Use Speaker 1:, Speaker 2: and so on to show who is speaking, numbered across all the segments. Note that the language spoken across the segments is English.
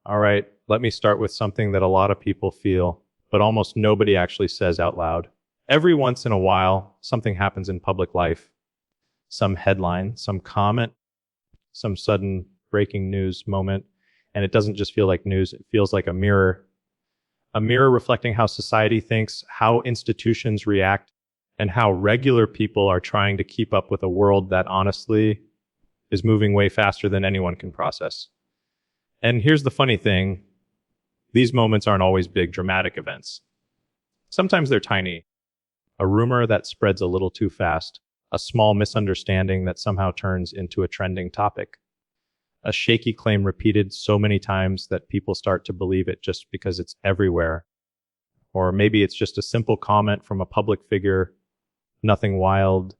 Speaker 1: All right, let me start with something that a lot of people feel, but almost nobody actually says out loud. Every once in a while, something happens in public life. Some headline, some comment, some sudden breaking news moment. And it doesn't just feel like news, it feels like a mirror reflecting how society thinks, how institutions react, and how regular people are trying to keep up with a world that honestly is moving way faster than anyone can process. And here's the funny thing. These moments aren't always big, dramatic events. Sometimes they're tiny. A rumor that spreads a little too fast. A small misunderstanding that somehow turns into a trending topic. A shaky claim repeated so many times that people start to believe it just because it's everywhere. Or maybe it's just a simple comment from a public figure, nothing wild,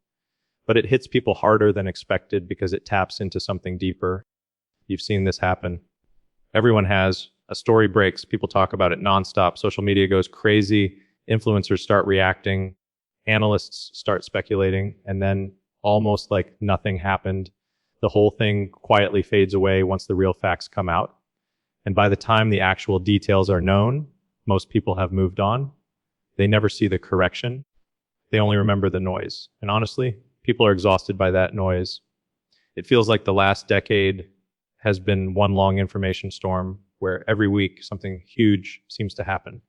Speaker 1: but it hits people harder than expected because it taps into something deeper. You've seen this happen. Everyone has. A story breaks, people talk about it nonstop, social media goes crazy, influencers start reacting, analysts start speculating, and then almost like nothing happened. The whole thing quietly fades away once the real facts come out. And by the time the actual details are known, most people have moved on. They never see the correction. They only remember the noise. And honestly, people are exhausted by that noise. It feels like the last decade has been one long information storm where every week something huge seems to happen.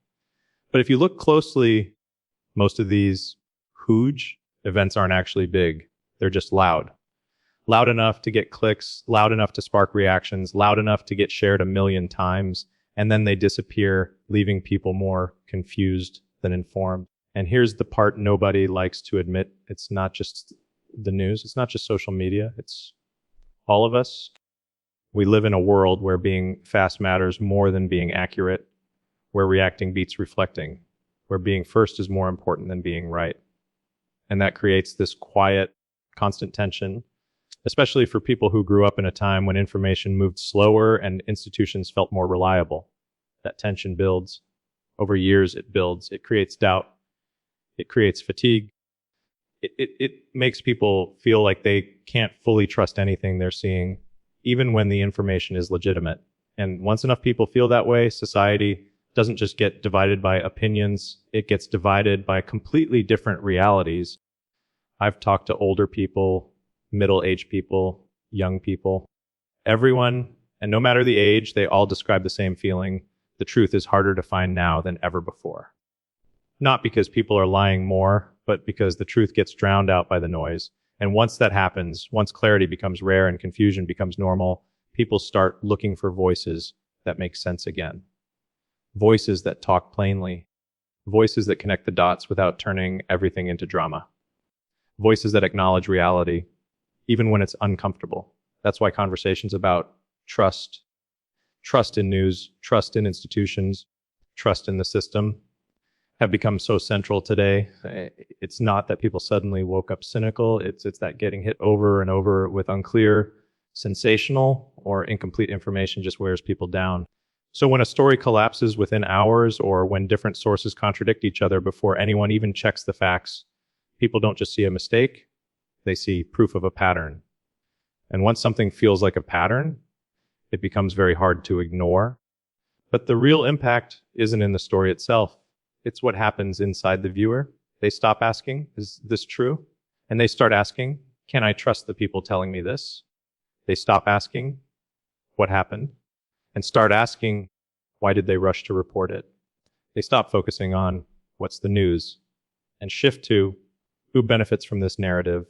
Speaker 1: But if you look closely, most of these huge events aren't actually big. They're just loud. Loud enough to get clicks, loud enough to spark reactions, loud enough to get shared 1 million times, and then they disappear, leaving people more confused than informed. And here's the part nobody likes to admit. It's not just the news. It's not just social media. It's all of us. We live in a world where being fast matters more than being accurate, where reacting beats reflecting, where being first is more important than being right. And that creates this quiet, constant tension, especially for people who grew up in a time when information moved slower and institutions felt more reliable. That tension builds. Over years, it builds. It creates doubt. It creates fatigue. It makes people feel like they can't fully trust anything they're seeing, even when the information is legitimate. And once enough people feel that way, society doesn't just get divided by opinions, it gets divided by completely different realities. I've talked to older people, middle-aged people, young people. Everyone, and no matter the age, they all describe the same feeling. The truth is harder to find now than ever before. Not because people are lying more, but because the truth gets drowned out by the noise. And once that happens, once clarity becomes rare and confusion becomes normal, people start looking for voices that make sense again. Voices that talk plainly. Voices that connect the dots without turning everything into drama. Voices that acknowledge reality, even when it's uncomfortable. That's why conversations about trust in news, trust in institutions, trust in the system have become so central today. It's not that people suddenly woke up cynical. It's that getting hit over and over with unclear, sensational, or incomplete information just wears people down. So when a story collapses within hours or when different sources contradict each other before anyone even checks the facts, people don't just see a mistake, they see proof of a pattern. And once something feels like a pattern, it becomes very hard to ignore. But the real impact isn't in the story itself. It's what happens inside the viewer. They stop asking, is this true? And they start asking, can I trust the people telling me this? They stop asking, what happened? And start asking, why did they rush to report it? They stop focusing on what's the news and shift to who benefits from this narrative.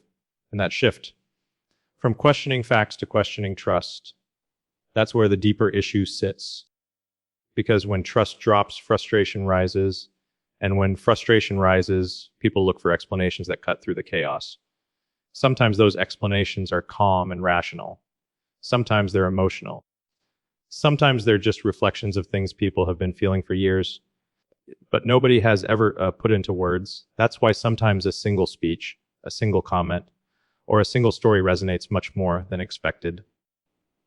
Speaker 1: And that shift from questioning facts to questioning trust, that's where the deeper issue sits. Because when trust drops, frustration rises. And when frustration rises, people look for explanations that cut through the chaos. Sometimes those explanations are calm and rational. Sometimes they're emotional. Sometimes they're just reflections of things people have been feeling for years, but nobody has ever put into words. That's why sometimes a single speech, a single comment, or a single story resonates much more than expected.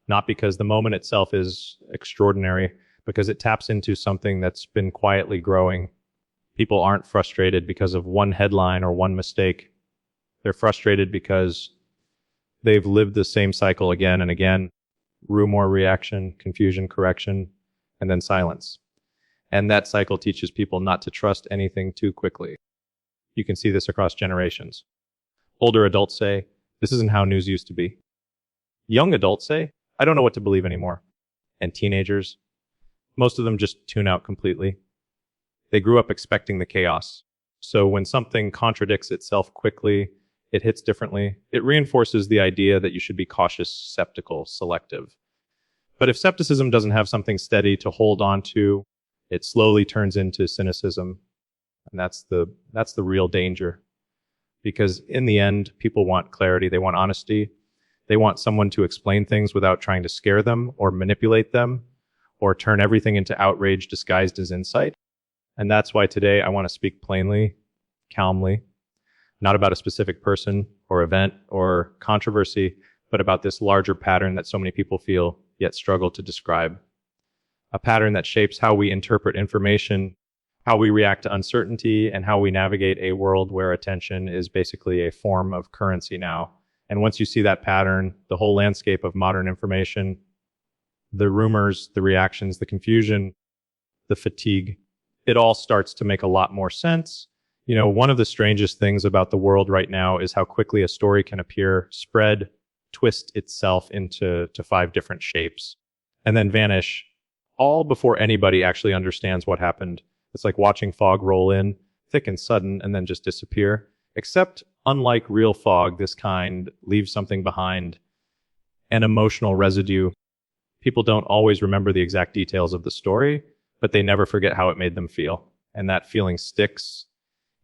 Speaker 1: Not because the moment itself is extraordinary, because it taps into something that's been quietly growing. People aren't frustrated because of one headline or one mistake. They're frustrated because they've lived the same cycle again and again. Rumor, reaction, confusion, correction. and then silence. And that cycle teaches people not to trust anything too quickly. You can see this across generations. Older adults say, this isn't how news used to be. Young adults say, I don't know what to believe anymore. And teenagers, most of them just tune out completely. They grew up expecting the chaos. So when something contradicts itself quickly, it hits differently, it reinforces the idea that you should be cautious, skeptical, selective. But if skepticism doesn't have something steady to hold on to, it slowly turns into cynicism. And that's the real danger. Because in the end, people want clarity, they want honesty. They want someone to explain things without trying to scare them or manipulate them or turn everything into outrage disguised as insight. And that's why today I want to speak plainly, calmly, not about a specific person or event or controversy, but about this larger pattern that so many people feel yet struggle to describe. A pattern that shapes how we interpret information, how we react to uncertainty, and how we navigate a world where attention is basically a form of currency now. And once you see that pattern, the whole landscape of modern information, the rumors, the reactions, the confusion, the fatigue, it all starts to make a lot more sense. You know, one of the strangest things about the world right now is how quickly a story can appear, spread, twist itself into 5 different shapes, and then vanish, all before anybody actually understands what happened. It's like watching fog roll in, thick and sudden, and then just disappear. Except, unlike real fog, this kind leaves something behind, an emotional residue. People don't always remember the exact details of the story, but they never forget how it made them feel. And that feeling sticks,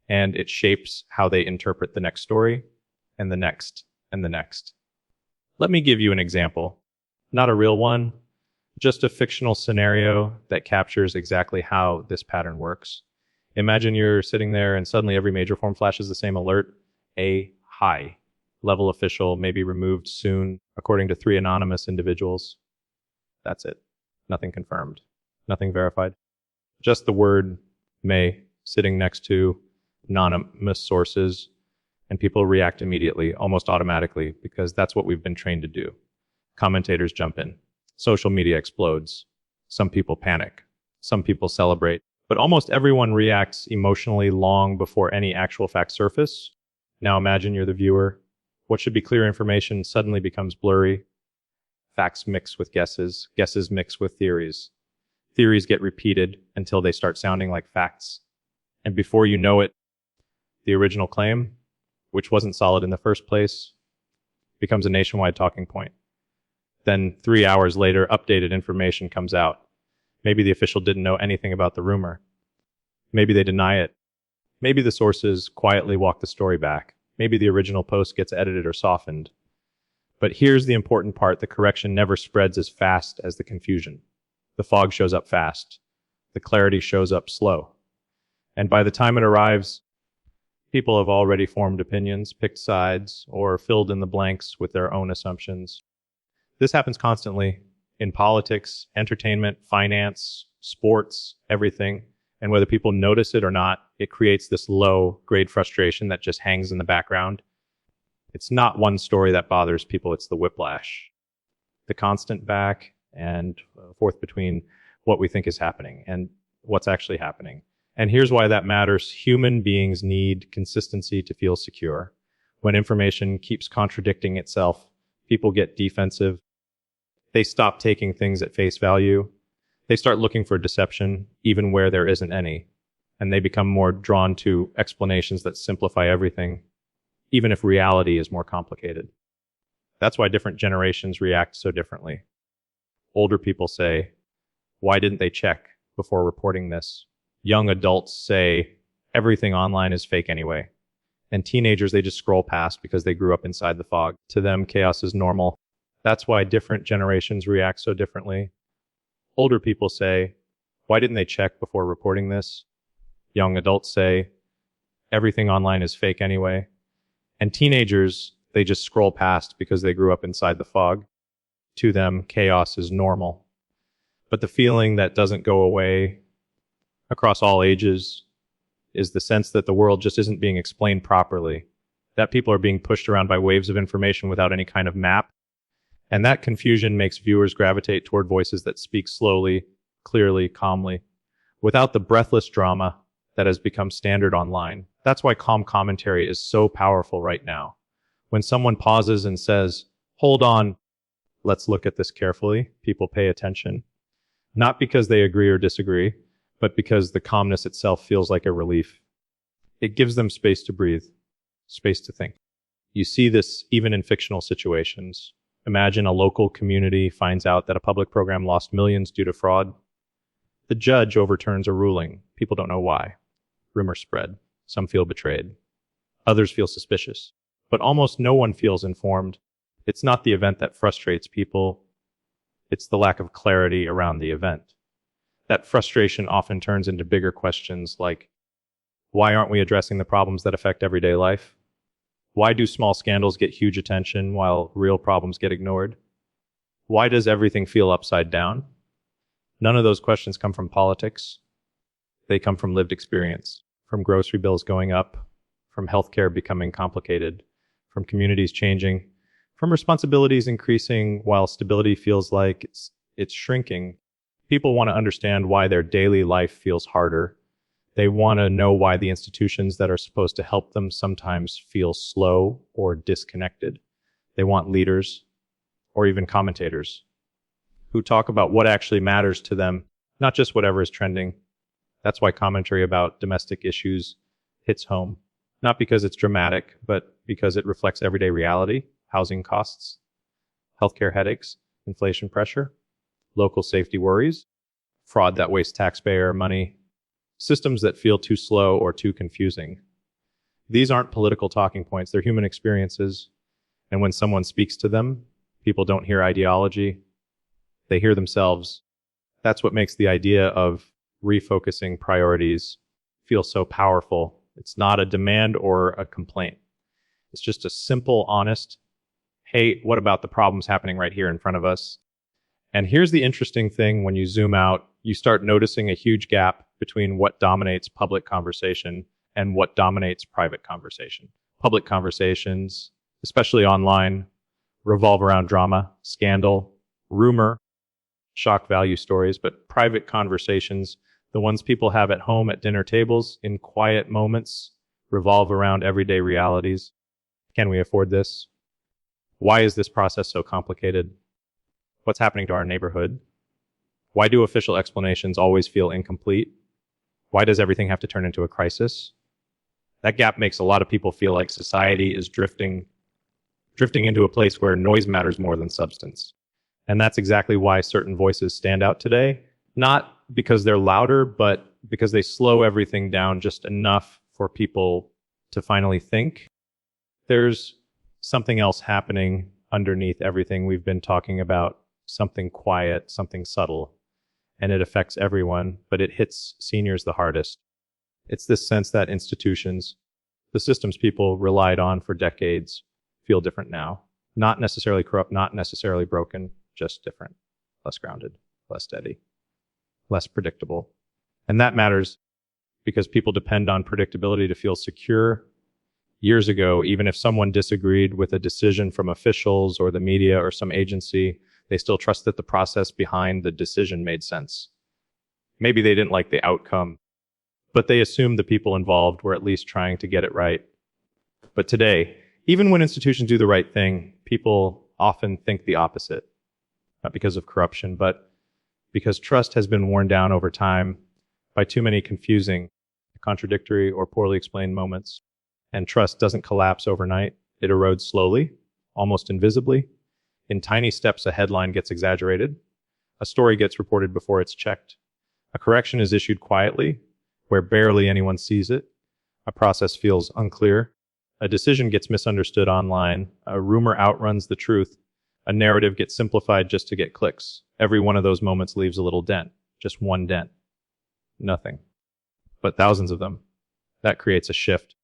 Speaker 1: and it shapes how they interpret the next story, and the next, and the next. Let me give you an example. Not a real one, just a fictional scenario that captures exactly how this pattern works. Imagine you're sitting there and suddenly every major form flashes the same alert. A high level official may be removed soon, according to 3 anonymous individuals. That's it. Nothing confirmed. Nothing verified. Just the word may sitting next to anonymous sources, and people react immediately, almost automatically, because that's what we've been trained to do. Commentators jump in. Social media explodes. Some people panic. Some people celebrate. But almost everyone reacts emotionally long before any actual facts surface. Now imagine you're the viewer. What should be clear information suddenly becomes blurry. Facts mix with guesses. Guesses mix with theories. Theories get repeated until they start sounding like facts. And before you know it, the original claim, which wasn't solid in the first place, becomes a nationwide talking point. Then 3 hours later, updated information comes out. Maybe the official didn't know anything about the rumor. Maybe they deny it. Maybe the sources quietly walk the story back. Maybe the original post gets edited or softened. But here's the important part. The correction never spreads as fast as the confusion. The fog shows up fast. The clarity shows up slow. And by the time it arrives, people have already formed opinions, picked sides, or filled in the blanks with their own assumptions. This happens constantly in politics, entertainment, finance, sports, everything. And whether people notice it or not, it creates this low-grade frustration that just hangs in the background. It's not one story that bothers people, it's the whiplash. The constant back and forth between what we think is happening and what's actually happening. And here's why that matters. Human beings need consistency to feel secure. When information keeps contradicting itself, people get defensive. They stop taking things at face value. They start looking for deception, even where there isn't any. And they become more drawn to explanations that simplify everything, even if reality is more complicated. That's why different generations react so differently. Older people say, why didn't they check before reporting this? Young adults say, everything online is fake anyway. And teenagers, they just scroll past because they grew up inside the fog. To them, chaos is normal. That's why different generations react so differently. Older people say, why didn't they check before reporting this? Young adults say, everything online is fake anyway. And teenagers, they just scroll past because they grew up inside the fog. To them, chaos is normal. But the feeling that doesn't go away across all ages is the sense that the world just isn't being explained properly, that people are being pushed around by waves of information without any kind of map. And that confusion makes viewers gravitate toward voices that speak slowly, clearly, calmly, without the breathless drama that has become standard online. That's why calm commentary is so powerful right now. When someone pauses and says, "Hold on, let's look at this carefully," people pay attention. Not because they agree or disagree, but because the calmness itself feels like a relief. It gives them space to breathe, space to think. You see this even in fictional situations. Imagine a local community finds out that a public program lost millions due to fraud. The judge overturns a ruling. People don't know why. Rumors spread. Some feel betrayed. Others feel suspicious. But almost no one feels informed. It's not the event that frustrates people. It's the lack of clarity around the event. That frustration often turns into bigger questions like, why aren't we addressing the problems that affect everyday life? Why do small scandals get huge attention while real problems get ignored? Why does everything feel upside down? None of those questions come from politics. They come from lived experience, from grocery bills going up, from healthcare becoming complicated, from communities changing, from responsibilities increasing while stability feels like it's shrinking. People want to understand why their daily life feels harder. They want to know why the institutions that are supposed to help them sometimes feel slow or disconnected. They want leaders or even commentators who talk about what actually matters to them, not just whatever is trending. That's why commentary about domestic issues hits home, not because it's dramatic, but because it reflects everyday reality, housing costs, healthcare headaches, inflation pressure, local safety worries, fraud that wastes taxpayer money, systems that feel too slow or too confusing. These aren't political talking points, they're human experiences. And when someone speaks to them, people don't hear ideology, they hear themselves. That's what makes the idea of refocusing priorities feel so powerful. It's not a demand or a complaint. It's just a simple, honest, hey, what about the problems happening right here in front of us? And here's the interesting thing: when you zoom out, you start noticing a huge gap between what dominates public conversation and what dominates private conversation. Public conversations, especially online, revolve around drama, scandal, rumor, shock value stories, but private conversations, the ones people have at home at dinner tables in quiet moments, revolve around everyday realities. Can we afford this? Why is this process so complicated? What's happening to our neighborhood? Why do official explanations always feel incomplete? Why does everything have to turn into a crisis? That gap makes a lot of people feel like society is drifting into a place where noise matters more than substance. And that's exactly why certain voices stand out today, not because they're louder, but because they slow everything down just enough for people to finally think. There's something else happening underneath everything we've been talking about, something quiet, something subtle, and it affects everyone, but it hits seniors the hardest. It's this sense that institutions, the systems people relied on for decades, feel different now. Not necessarily corrupt, not necessarily broken, just different, less grounded, less steady, less predictable. And that matters because people depend on predictability to feel secure. Years ago, even if someone disagreed with a decision from officials or the media or some agency, they still trusted the process behind the decision made sense. Maybe they didn't like the outcome, but they assumed the people involved were at least trying to get it right. But today, even when institutions do the right thing, people often think the opposite. Not because of corruption, but because trust has been worn down over time by too many confusing, contradictory, or poorly explained moments. And trust doesn't collapse overnight. It erodes slowly, almost invisibly. In tiny steps, a headline gets exaggerated. A story gets reported before it's checked. A correction is issued quietly, where barely anyone sees it. A process feels unclear. A decision gets misunderstood online. A rumor outruns the truth. A narrative gets simplified just to get clicks. Every one of those moments leaves a little dent. Just one dent. Nothing. But thousands of them. That creates a shift.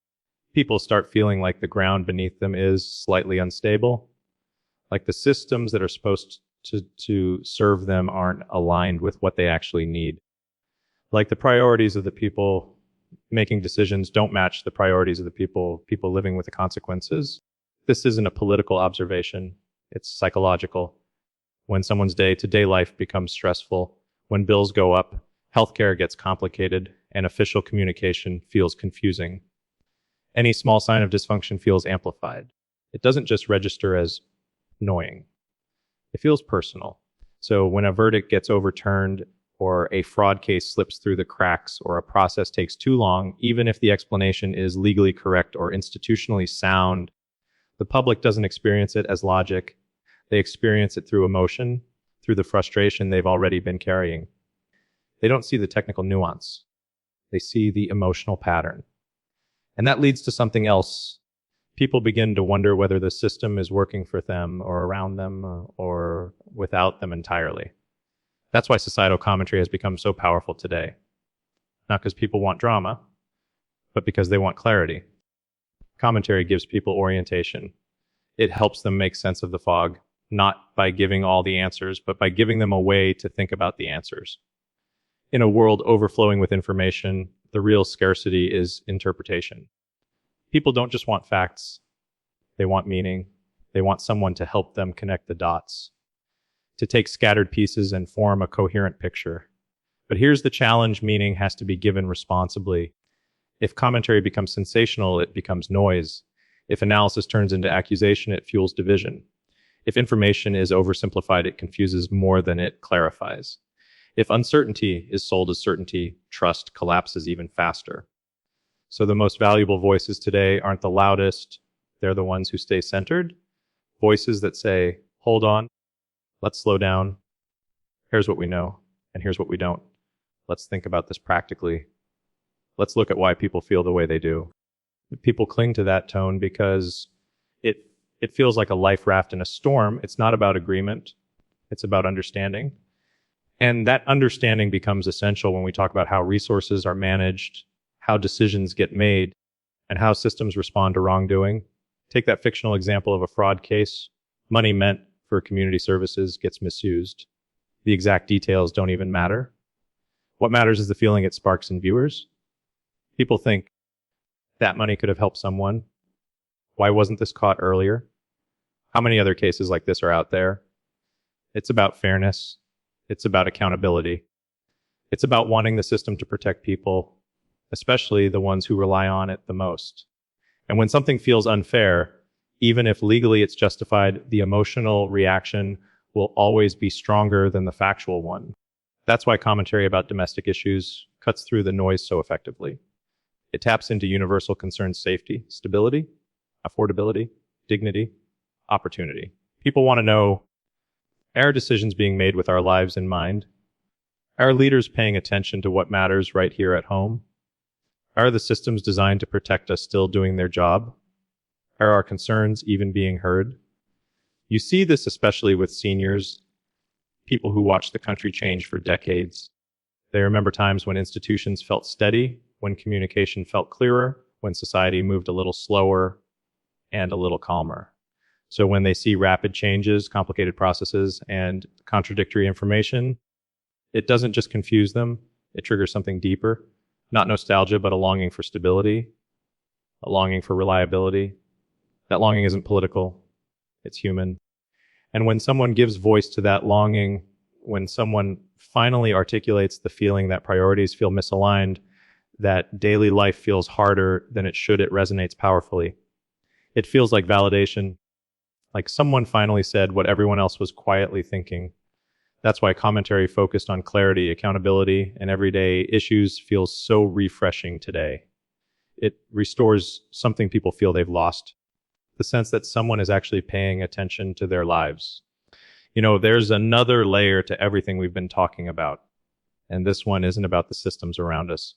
Speaker 1: People start feeling like the ground beneath them is slightly unstable, like the systems that are supposed to serve them aren't aligned with what they actually need. Like the priorities of the people making decisions don't match the priorities of the people living with the consequences. This isn't a political observation. It's psychological. When someone's day-to-day life becomes stressful, When bills go up, healthcare gets complicated, and official communication feels confusing. Any small sign of dysfunction feels amplified. It doesn't just register as annoying. It feels personal. So when a verdict gets overturned, or a fraud case slips through the cracks, or a process takes too long, even if the explanation is legally correct or institutionally sound, the public doesn't experience it as logic. They experience it through emotion, through the frustration they've already been carrying. They don't see the technical nuance. They see the emotional pattern. And that leads to something else. People begin to wonder whether the system is working for them or around them or without them entirely. That's why societal commentary has become so powerful today. Not because people want drama, but because they want clarity. Commentary gives people orientation. It helps them make sense of the fog, not by giving all the answers, but by giving them a way to think about the answers. In a world overflowing with information, the real scarcity is interpretation. People don't just want facts. They want meaning. They want someone to help them connect the dots, to take scattered pieces and form a coherent picture. But here's the challenge: meaning has to be given responsibly. If commentary becomes sensational, it becomes noise. If analysis turns into accusation, it fuels division. If information is oversimplified, it confuses more than it clarifies. If uncertainty is sold as certainty, trust collapses even faster. So the most valuable voices today aren't the loudest. They're the ones who stay centered. Voices that say, hold on, let's slow down. Here's what we know, and here's what we don't. Let's think about this practically. Let's look at why people feel the way they do. People cling to that tone because it feels like a life raft in a storm. It's not about agreement. It's about understanding. And that understanding becomes essential when we talk about how resources are managed, how decisions get made, and how systems respond to wrongdoing. Take that fictional example of a fraud case. Money meant for community services gets misused. The exact details don't even matter. What matters is the feeling it sparks in viewers. People think that money could have helped someone. Why wasn't this caught earlier? How many other cases like this are out there? It's about fairness. It's about accountability. It's about wanting the system to protect people, especially the ones who rely on it the most. And when something feels unfair, even if legally it's justified, the emotional reaction will always be stronger than the factual one. That's why commentary about domestic issues cuts through the noise so effectively. It taps into universal concerns: safety, stability, affordability, dignity, opportunity. People want to know, are decisions being made with our lives in mind? Are leaders paying attention to what matters right here at home? Are the systems designed to protect us still doing their job? Are our concerns even being heard? You see this especially with seniors, people who watched the country change for decades. They remember times when institutions felt steady, when communication felt clearer, when society moved a little slower and a little calmer. So when they see rapid changes, complicated processes, and contradictory information, it doesn't just confuse them, it triggers something deeper. Not nostalgia, but a longing for stability, a longing for reliability. That longing isn't political, it's human. And when someone gives voice to that longing, when someone finally articulates the feeling that priorities feel misaligned, that daily life feels harder than it should, it resonates powerfully. It feels like validation, like someone finally said what everyone else was quietly thinking. That's why commentary focused on clarity, accountability, and everyday issues feels so refreshing today. It restores something people feel they've lost, the sense that someone is actually paying attention to their lives. You know, there's another layer to everything we've been talking about, and this one isn't about the systems around us.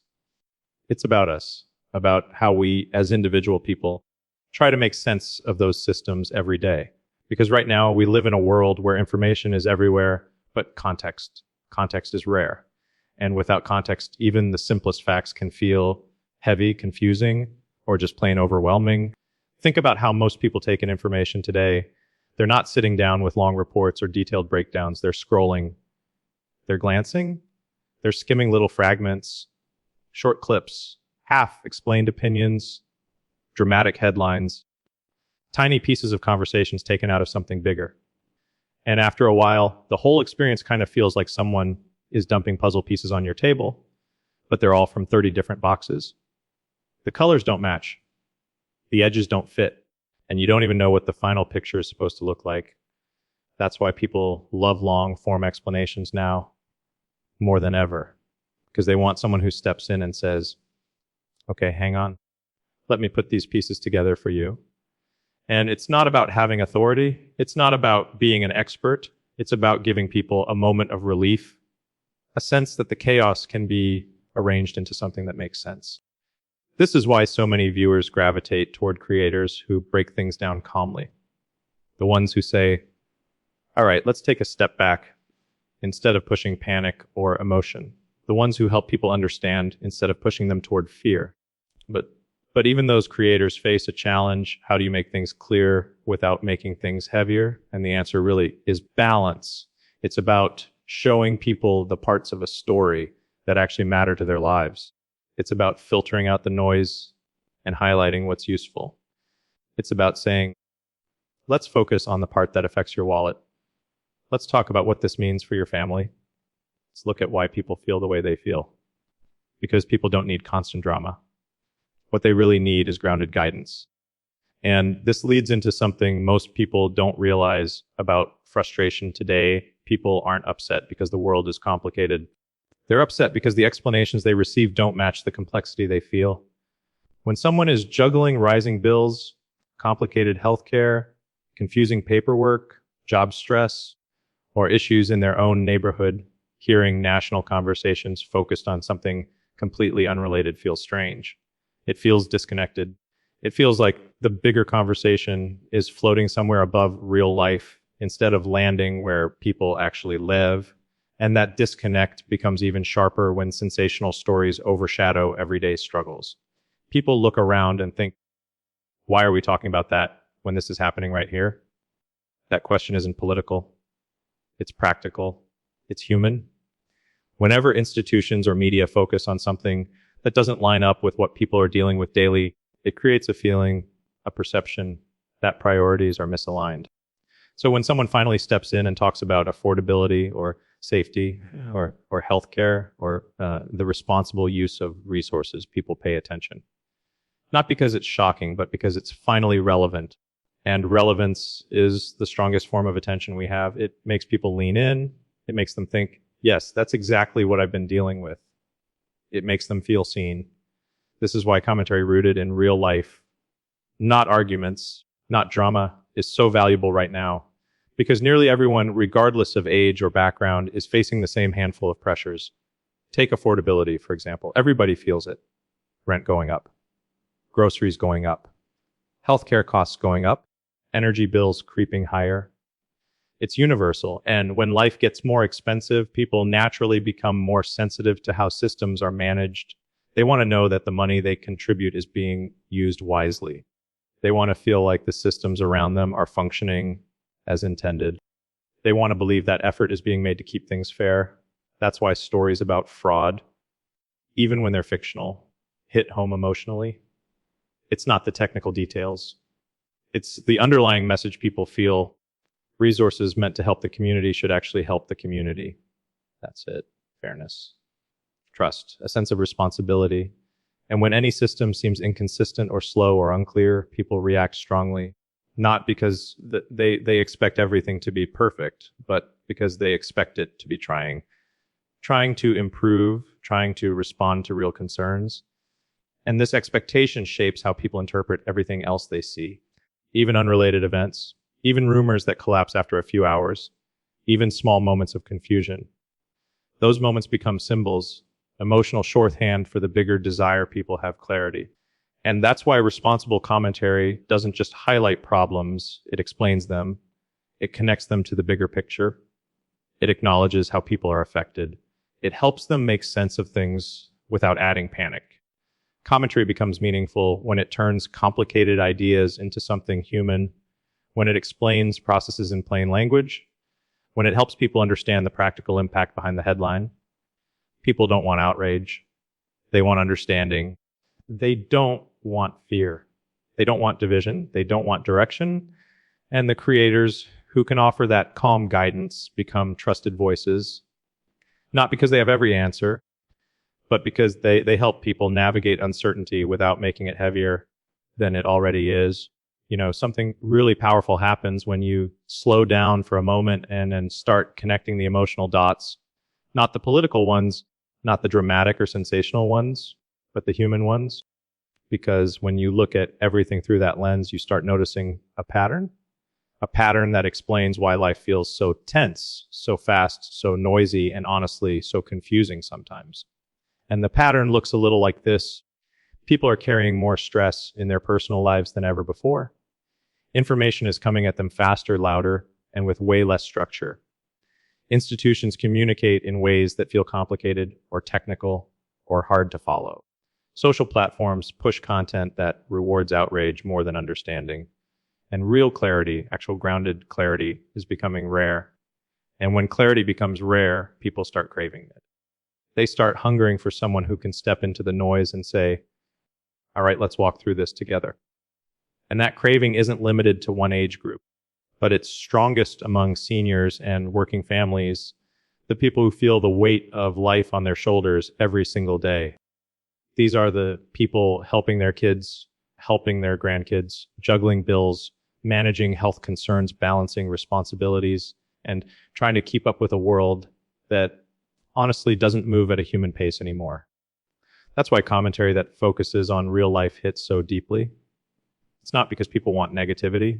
Speaker 1: It's about us, about how we, as individual people, try to make sense of those systems every day. Because right now we live in a world where information is everywhere, but context is rare. And without context, even the simplest facts can feel heavy, confusing, or just plain overwhelming. Think about how most people take in information today. They're not sitting down with long reports or detailed breakdowns. They're scrolling. They're glancing. They're skimming little fragments, short clips, half-explained opinions, dramatic headlines, tiny pieces of conversations taken out of something bigger. And after a while, the whole experience kind of feels like someone is dumping puzzle pieces on your table, but they're all from 30 different boxes. The colors don't match. The edges don't fit. And you don't even know what the final picture is supposed to look like. That's why people love long form explanations now more than ever, because they want someone who steps in and says, okay, hang on, let me put these pieces together for you. And it's not about having authority. It's not about being an expert. It's about giving people a moment of relief, a sense that the chaos can be arranged into something that makes sense. This is why so many viewers gravitate toward creators who break things down calmly. The ones who say, all right, let's take a step back instead of pushing panic or emotion. The ones who help people understand instead of pushing them toward fear. But even those creators face a challenge. How do you make things clear without making things heavier? And the answer really is balance. It's about showing people the parts of a story that actually matter to their lives. It's about filtering out the noise and highlighting what's useful. It's about saying, let's focus on the part that affects your wallet. Let's talk about what this means for your family. Let's look at why people feel the way they feel. Because people don't need constant drama. What they really need is grounded guidance. And this leads into something most people don't realize about frustration today. People aren't upset because the world is complicated. They're upset because the explanations they receive don't match the complexity they feel. When someone is juggling rising bills, complicated healthcare, confusing paperwork, job stress, or issues in their own neighborhood, hearing national conversations focused on something completely unrelated feels strange. It feels disconnected. It feels like the bigger conversation is floating somewhere above real life instead of landing where people actually live. And that disconnect becomes even sharper when sensational stories overshadow everyday struggles. People look around and think, why are we talking about that when this is happening right here? That question isn't political. It's practical. It's human. Whenever institutions or media focus on something that doesn't line up with what people are dealing with daily, it creates a feeling, a perception that priorities are misaligned. So when someone finally steps in and talks about affordability or safety or healthcare or the responsible use of resources, people pay attention. Not because it's shocking, but because it's finally relevant. And relevance is the strongest form of attention we have. It makes people lean in. It makes them think, yes, that's exactly what I've been dealing with. It makes them feel seen. This is why commentary rooted in real life, not arguments, not drama, is so valuable right now. Because nearly everyone, regardless of age or background, is facing the same handful of pressures. Take affordability, for example. Everybody feels it. Rent going up. Groceries going up. Healthcare costs going up. Energy bills creeping higher. It's universal. And when life gets more expensive, people naturally become more sensitive to how systems are managed. They want to know that the money they contribute is being used wisely. They want to feel like the systems around them are functioning as intended. They want to believe that effort is being made to keep things fair. That's why stories about fraud, even when they're fictional, hit home emotionally. It's not the technical details. It's the underlying message people feel. Resources meant to help the community should actually help the community. That's it. Fairness. Trust. A sense of responsibility. And when any system seems inconsistent or slow or unclear, people react strongly. Not because they expect everything to be perfect, but because they expect it to be trying to improve, trying to respond to real concerns. And this expectation shapes how people interpret everything else they see, even unrelated events, even rumors that collapse after a few hours, even small moments of confusion. Those moments become symbols, emotional shorthand for the bigger desire people have clarity. And that's why responsible commentary doesn't just highlight problems, it explains them. It connects them to the bigger picture. It acknowledges how people are affected. It helps them make sense of things without adding panic. Commentary becomes meaningful when it turns complicated ideas into something human, when it explains processes in plain language, when it helps people understand the practical impact behind the headline. People don't want outrage. They want understanding. They don't want fear. They don't want division. They don't want direction. And the creators who can offer that calm guidance become trusted voices, Not because they have every answer, but because they help people navigate uncertainty without making it heavier than it already is. You know, something really powerful happens when you slow down for a moment and then start connecting the emotional dots, not the political ones, not the dramatic or sensational ones, but the human ones. Because when you look at everything through that lens, you start noticing a pattern that explains why life feels so tense, so fast, so noisy, and honestly, so confusing sometimes. And the pattern looks a little like this. People are carrying more stress in their personal lives than ever before. Information is coming at them faster, louder, and with way less structure. Institutions communicate in ways that feel complicated or technical or hard to follow. Social platforms push content that rewards outrage more than understanding. And real clarity, actual grounded clarity, is becoming rare. And when clarity becomes rare, people start craving it. They start hungering for someone who can step into the noise and say, all right, let's walk through this together. And that craving isn't limited to one age group, but it's strongest among seniors and working families, the people who feel the weight of life on their shoulders every single day. These are the people helping their kids, helping their grandkids, juggling bills, managing health concerns, balancing responsibilities, and trying to keep up with a world that honestly doesn't move at a human pace anymore. That's why commentary that focuses on real life hits so deeply. It's not because people want negativity.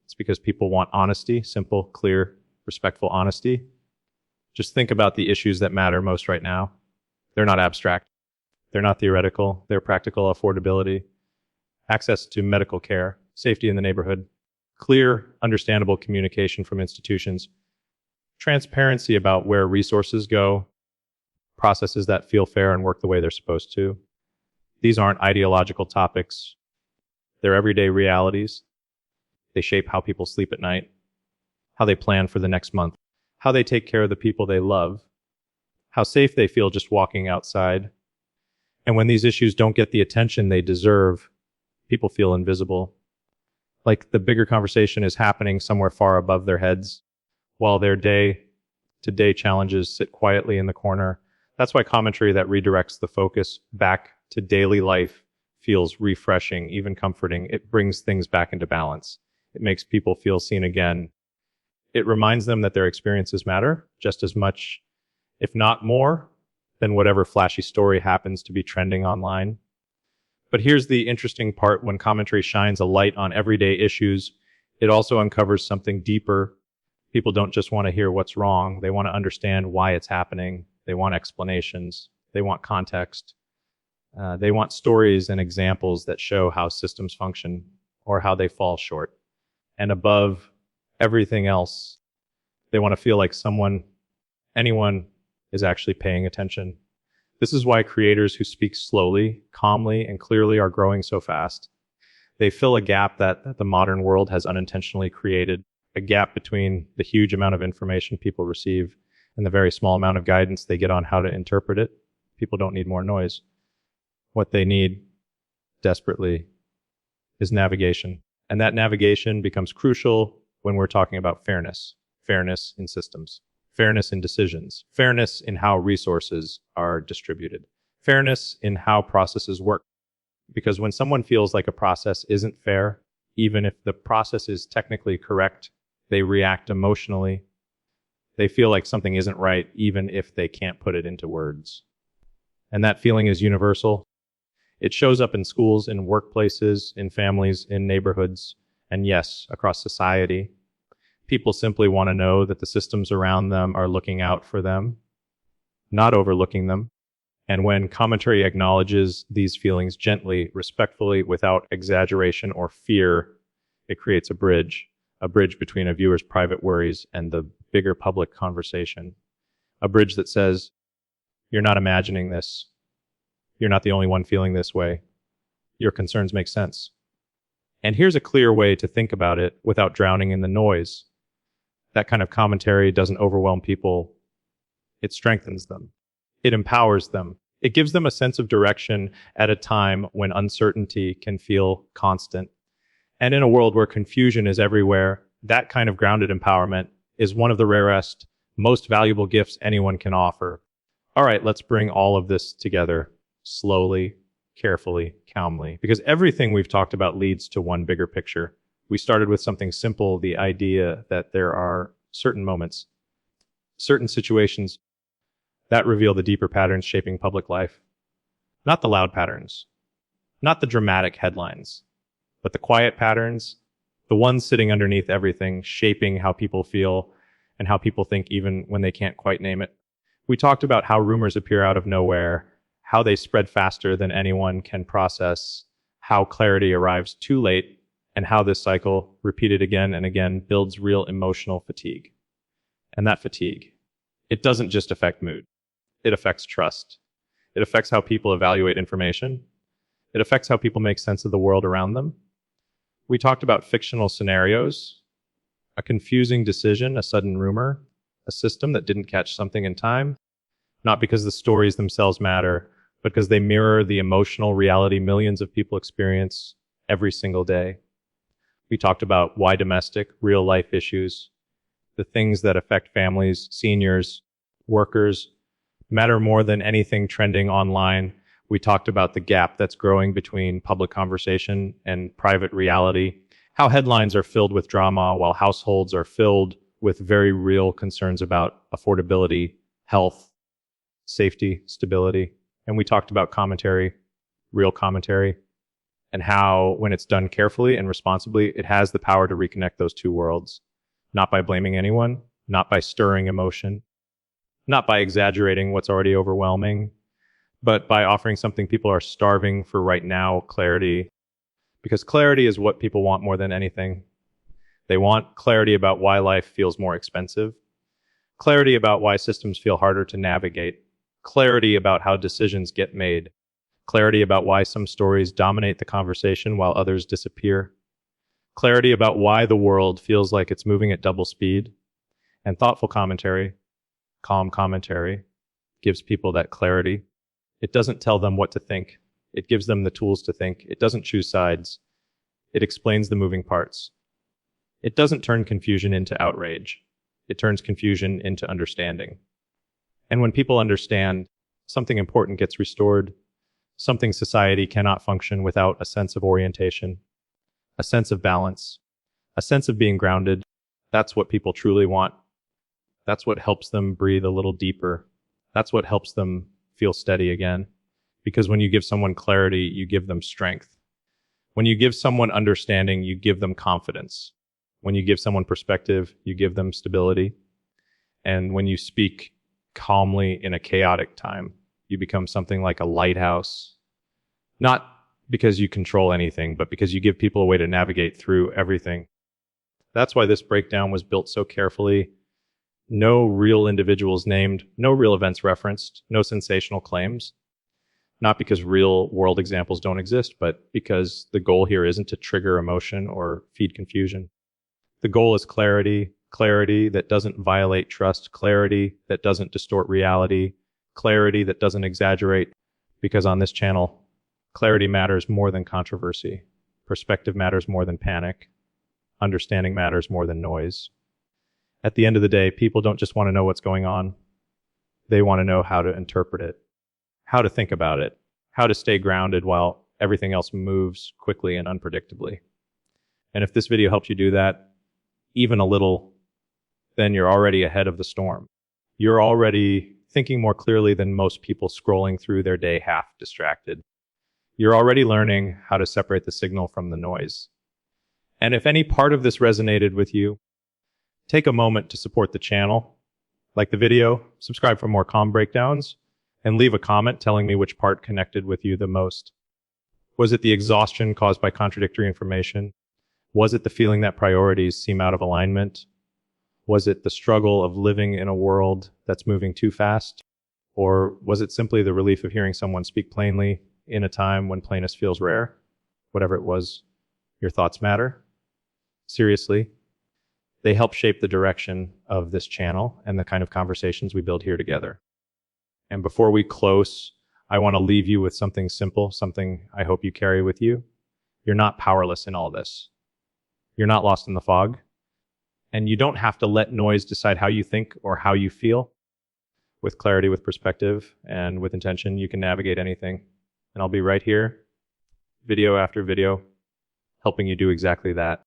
Speaker 1: It's because people want honesty, simple, clear, respectful honesty. Just think about the issues that matter most right now. They're not abstract. They're not theoretical. They're practical: affordability, access to medical care, safety in the neighborhood, clear, understandable communication from institutions, transparency about where resources go, processes that feel fair and work the way they're supposed to. These aren't ideological topics. They're everyday realities. They shape how people sleep at night, how they plan for the next month, how they take care of the people they love, how safe they feel just walking outside. And when these issues don't get the attention they deserve, people feel invisible. Like the bigger conversation is happening somewhere far above their heads, while their day-to-day challenges sit quietly in the corner. That's why commentary that redirects the focus back to daily life feels refreshing, even comforting. It brings things back into balance. It makes people feel seen again. It reminds them that their experiences matter just as much, if not more, than whatever flashy story happens to be trending online. But here's the interesting part: when commentary shines a light on everyday issues, it also uncovers something deeper. People don't just want to hear what's wrong. They want to understand why it's happening. They want explanations. They want context. They want stories and examples that show how systems function or how they fall short. And above everything else, they want to feel like anyone is actually paying attention. This is why creators who speak slowly, calmly, and clearly are growing so fast. They fill a gap that the modern world has unintentionally created, a gap between the huge amount of information people receive and the very small amount of guidance they get on how to interpret it. People don't need more noise. What they need desperately is navigation. And that navigation becomes crucial when we're talking about fairness. Fairness in systems. Fairness in decisions. Fairness in how resources are distributed. Fairness in how processes work. Because when someone feels like a process isn't fair, even if the process is technically correct, they react emotionally. They feel like something isn't right, even if they can't put it into words. And that feeling is universal. It shows up in schools, in workplaces, in families, in neighborhoods, and yes, across society. People simply want to know that the systems around them are looking out for them, not overlooking them. And when commentary acknowledges these feelings gently, respectfully, without exaggeration or fear, it creates a bridge between a viewer's private worries and the bigger public conversation. A bridge that says, you're not imagining this. You're not the only one feeling this way. Your concerns make sense. And here's a clear way to think about it without drowning in the noise. That kind of commentary doesn't overwhelm people. It strengthens them. It empowers them. It gives them a sense of direction at a time when uncertainty can feel constant. And in a world where confusion is everywhere, that kind of grounded empowerment is one of the rarest, most valuable gifts anyone can offer. All right, let's bring all of this together slowly, carefully, calmly, because everything we've talked about leads to one bigger picture. We started with something simple, the idea that there are certain moments, certain situations that reveal the deeper patterns shaping public life. Not the loud patterns, not the dramatic headlines, but the quiet patterns, the ones sitting underneath everything, shaping how people feel and how people think even when they can't quite name it. We talked about how rumors appear out of nowhere, how they spread faster than anyone can process, how clarity arrives too late, and how this cycle, repeated again and again, builds real emotional fatigue. And that fatigue, it doesn't just affect mood. It affects trust. It affects how people evaluate information. It affects how people make sense of the world around them. We talked about fictional scenarios, a confusing decision, a sudden rumor, a system that didn't catch something in time, not because the stories themselves matter, but because they mirror the emotional reality millions of people experience every single day. We talked about why domestic, real-life issues, the things that affect families, seniors, workers, matter more than anything trending online. We talked about the gap that's growing between public conversation and private reality, how headlines are filled with drama while households are filled with very real concerns about affordability, health, safety, stability. And we talked about commentary, real commentary, and how when it's done carefully and responsibly, it has the power to reconnect those two worlds, not by blaming anyone, not by stirring emotion, not by exaggerating what's already overwhelming, but by offering something people are starving for right now, clarity. Because clarity is what people want more than anything. They want clarity about why life feels more expensive, clarity about why systems feel harder to navigate, clarity about how decisions get made, clarity about why some stories dominate the conversation while others disappear, clarity about why the world feels like it's moving at double speed, and thoughtful commentary, calm commentary, gives people that clarity. It doesn't tell them what to think. It gives them the tools to think. It doesn't choose sides. It explains the moving parts. It doesn't turn confusion into outrage. It turns confusion into understanding. And when people understand, something important gets restored, something society cannot function without a sense of orientation, a sense of balance, a sense of being grounded. That's what people truly want. That's what helps them breathe a little deeper. That's what helps them feel steady again. Because when you give someone clarity, you give them strength. When you give someone understanding, you give them confidence. When you give someone perspective, you give them stability. And when you speak calmly in a chaotic time, you become something like a lighthouse. Not because you control anything, but because you give people a way to navigate through everything. That's why this breakdown was built so carefully. No real individuals named, no real events referenced, no sensational claims. Not because real world examples don't exist, but because the goal here isn't to trigger emotion or feed confusion. The goal is clarity, clarity that doesn't violate trust, clarity that doesn't distort reality, clarity that doesn't exaggerate, because on this channel, clarity matters more than controversy. Perspective matters more than panic. Understanding matters more than noise. At the end of the day, people don't just want to know what's going on. They want to know how to interpret it, how to think about it, how to stay grounded while everything else moves quickly and unpredictably. And if this video helped you do that, even a little, then you're already ahead of the storm. You're already thinking more clearly than most people scrolling through their day half distracted. You're already learning how to separate the signal from the noise. And if any part of this resonated with you, take a moment to support the channel, like the video, subscribe for more calm breakdowns, and leave a comment telling me which part connected with you the most. Was it the exhaustion caused by contradictory information? Was it the feeling that priorities seem out of alignment? Was it the struggle of living in a world that's moving too fast? Or was it simply the relief of hearing someone speak plainly in a time when plainness feels rare? Whatever it was, your thoughts matter. Seriously, they help shape the direction of this channel and the kind of conversations we build here together. And before we close, I want to leave you with something simple, something I hope you carry with you. You're not powerless in all this. You're not lost in the fog. And you don't have to let noise decide how you think or how you feel. with clarity, with perspective, and with intention, you can navigate anything. And I'll be right here, video after video, helping you do exactly that.